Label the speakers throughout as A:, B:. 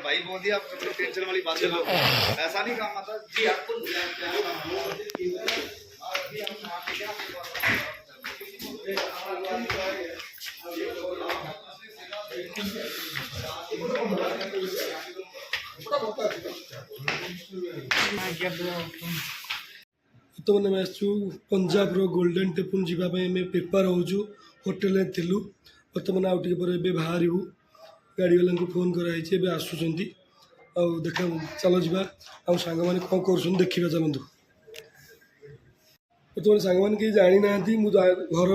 A: भाई बोल दिया टेंशन वाली बात ऐसा नहीं काम आता जी आपको
B: तो मैंने आसु पंजाब रो गोल्डन टेम्पल जावाई आम प्रिपेयर होचु होटेल थिलु बर्तमान आउ टे पर बाहर गाड़ी वाला को फोन कराई आसुँच देखा चलो जा सांग मैंने कौन कर देखा चलतु बर्तमान सांग मैंने कहीं जानी ना घर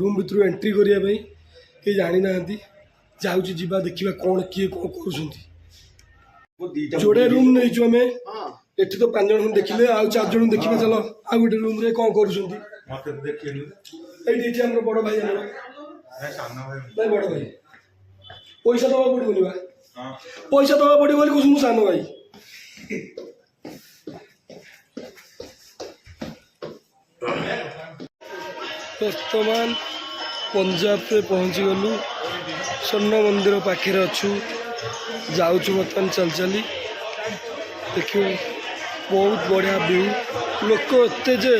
B: रूम भर एंट्री करने कहीं जानी ना जाऊँगी जा देखा कौन किए कौन कर जोड़े रूम नहीं आम एठी तो 5 जन देखिले आ 4 जन देखिबे चलो आ गोटे रूम रे कोन करूछंती
A: मते देखिलु
B: एठी हमर बड़ भाई हमर
A: ए सानो भाई
B: नहीं बड़ भाई पैसा दवा पड़ी बोलिबा हां पैसा दवा पड़ी बोली कुछ मु सानो भाई वर्तमान पंजाब पे पहुंची गलु स्वर्ण मंदिर पाखे अच्छु जाऊँ बर्तमान चल चली देखियो बहुत बढ़िया व्यू लोक एते जे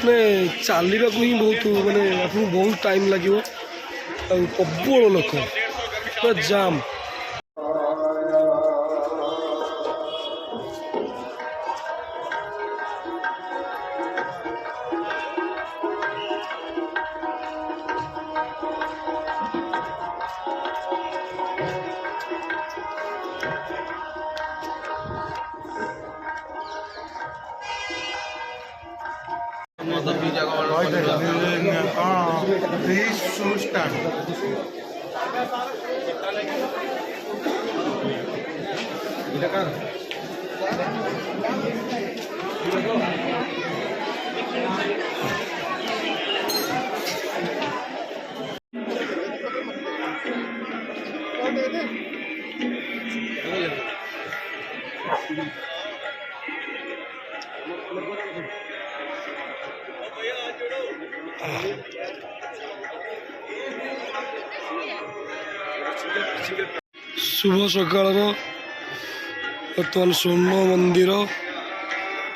B: माने चलने ही बहुत माने आपको बहुत टाइम लगे प्रबल लोक पूरा जाम शुभ सकाल बर्तमान स्वर्ण मंदिर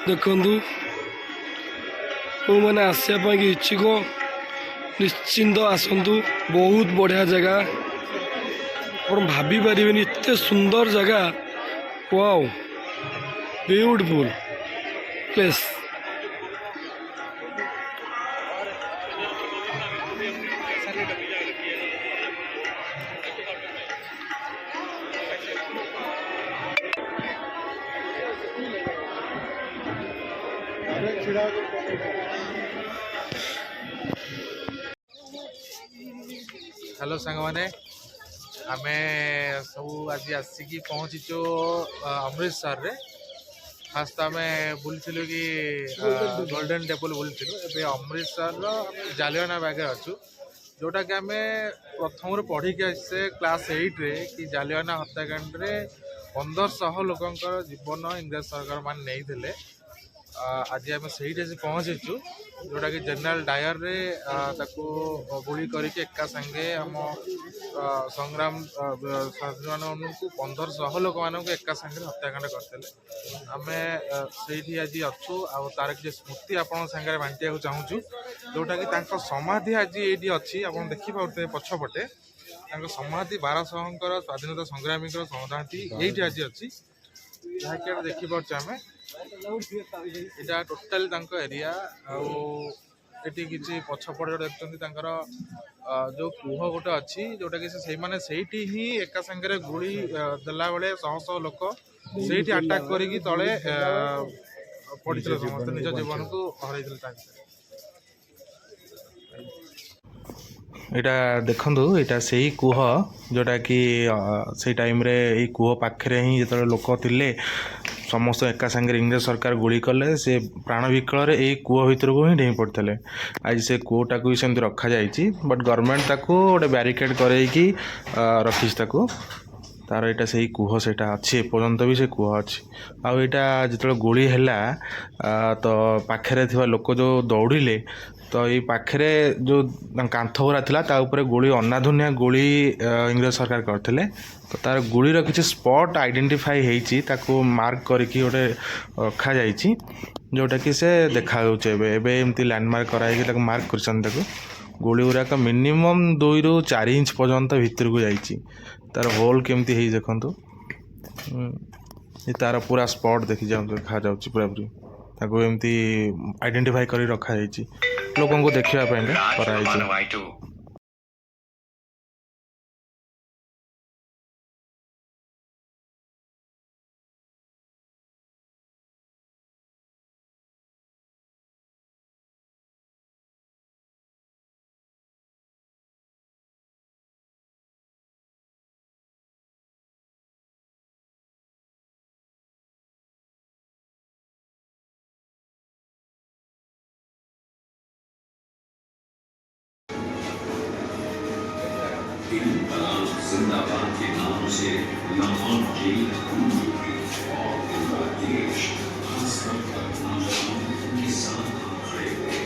B: देखु मैंने आसापी इच्छुक निश्चिंत आसतु बहुत बढ़िया जगह आप भाभी पारे एत सुंदर जगह वाओ ब्यूटीफुल प्लेस
C: हेलो सांग मैंने आम सब आज आसिक पहुँचीचु अमृतसर रे फास्ट आम बुलूँ कि गोल्डन टेम्पल बुलूँ अमृतसर जालियाना बाग अच्छु जोटा कि आम प्रथम पढ़ी आसे क्लास 8 रे कि जालियाना हत्याकांड रे 1500 लोकंकर जीवन इंग्रेज सरकार मान नहीं आज आम से पहुँचीचु जोटा कि जनरल डायर रे ताकू गुली करके एका संगे आम संग्राम स्वाधीन को 1500 लोक मान एका संगे हत्याकांड करते आम से आज अच्छु तार कि स्मृति आपण सागर बांटा चाहूँ जोटा कि समाधि आज ये अच्छी आप देखिपे पछपटे समाधि 1200 स्वाधीनता संग्रामी समाधि ये आज अच्छी जहाँकि देखिपे आम यहाँ टोटाल एरिया आठी किसी पछपटे देखते जो कुह गोटे अच्छी जोटा कि से ही एका संगे गुड़ी देला बेले 100 लोक से अटाक करके तले ପଡ଼ିଥିଲେ ସମସ୍ତେ ନିଜ ଜୀବନକୁ ହରାଇଥିଲେ ତା ଭିତରେ। ଏଇଟା ଦେଖନ୍ତୁ, ଏଇଟା ସେଇ କୂଅ ଯେଉଁଟାକି ସେଇ ଟାଇମ୍ରେ ଏଇ କୂଅ ପାଖରେ ହିଁ ଯେତେବେଳେ ଲୋକ ଥିଲେ ସମସ୍ତ ଏକା ସାଙ୍ଗରେ ଇଂରେଜ ସରକାର ଗୁଳି କଲେ, ସେ ପ୍ରାଣ ବିକଳରେ ଏଇ କୂଅ ଭିତରକୁ ହିଁ ଡେଇଁ ପଡ଼ିଥିଲେ। ଆଜି ସେ କୂଅଟାକୁ ବି ସେମିତି ରଖାଯାଇଛି, ବଟ୍ ଗଭର୍ଣ୍ଣମେଣ୍ଟ ତାକୁ ଗୋଟେ ବ୍ୟାରିକେଡ୍ କରେଇକି ରଖିଛି ତାକୁ। ତାର ଏଇଟା ସେଇ କୂଅ ସେଇଟା ଅଛି, ଏପର୍ଯ୍ୟନ୍ତ ବି ସେ କୂଅ ଅଛି। ଆଉ ଏଇଟା ଯେତେବେଳେ ଗୁଳି ହେଲା ତ ପାଖରେ ଥିବା ଲୋକ ଯେଉଁ ଦୌଡ଼ିଲେ, ତ ଏଇ ପାଖରେ ଯେଉଁ କାନ୍ଥ ଗୁଡ଼ା ଥିଲା ତା ଉପରେ ଗୁଳି ଅନାଧୁନିଆ ଗୁଳି ଇଂରେଜ ସରକାର କରିଥିଲେ। ତ ତାର ଗୁଳିର କିଛି ସ୍ପଟ୍ ଆଇଡେଣ୍ଟିଫାଇ ହେଇଛି, ତାକୁ ମାର୍କ କରିକି ଗୋଟେ ରଖାଯାଇଛି, ଯେଉଁଟାକି ସେ ଦେଖାଯାଉଛି ଏବେ ଏବେ ଏମିତି ଲ୍ୟାଣ୍ଡମାର୍କ କରାହେଇକି ତାକୁ ମାର୍କ କରିଛନ୍ତି। ତାକୁ ଗୁଳି ଗୁଡ଼ାକ ମିନିମମ୍ 2ରୁ 4 ଇଞ୍ଚ ପର୍ଯ୍ୟନ୍ତ ଭିତରକୁ ଯାଇଛି। ତାର ହୋଲ୍ କେମିତି ହେଇଛି ଦେଖନ୍ତୁ, ତାର ପୁରା ସ୍ପଟ୍ ଦେଖାଯାଉଛି ପୁରାପୁରି। ତାକୁ ଏମିତି ଆଇଡେଣ୍ଟିଫାଇ କରି ରଖାଯାଇଛି, ଲୋକଙ୍କୁ ଦେଖିବା ପାଇଁକା କରାଯାଇଛି।
D: जिंदाबाद के नाम से लाहौर जेल और पूरा देश खासकर नौजवानों के साथ खड़े हुए।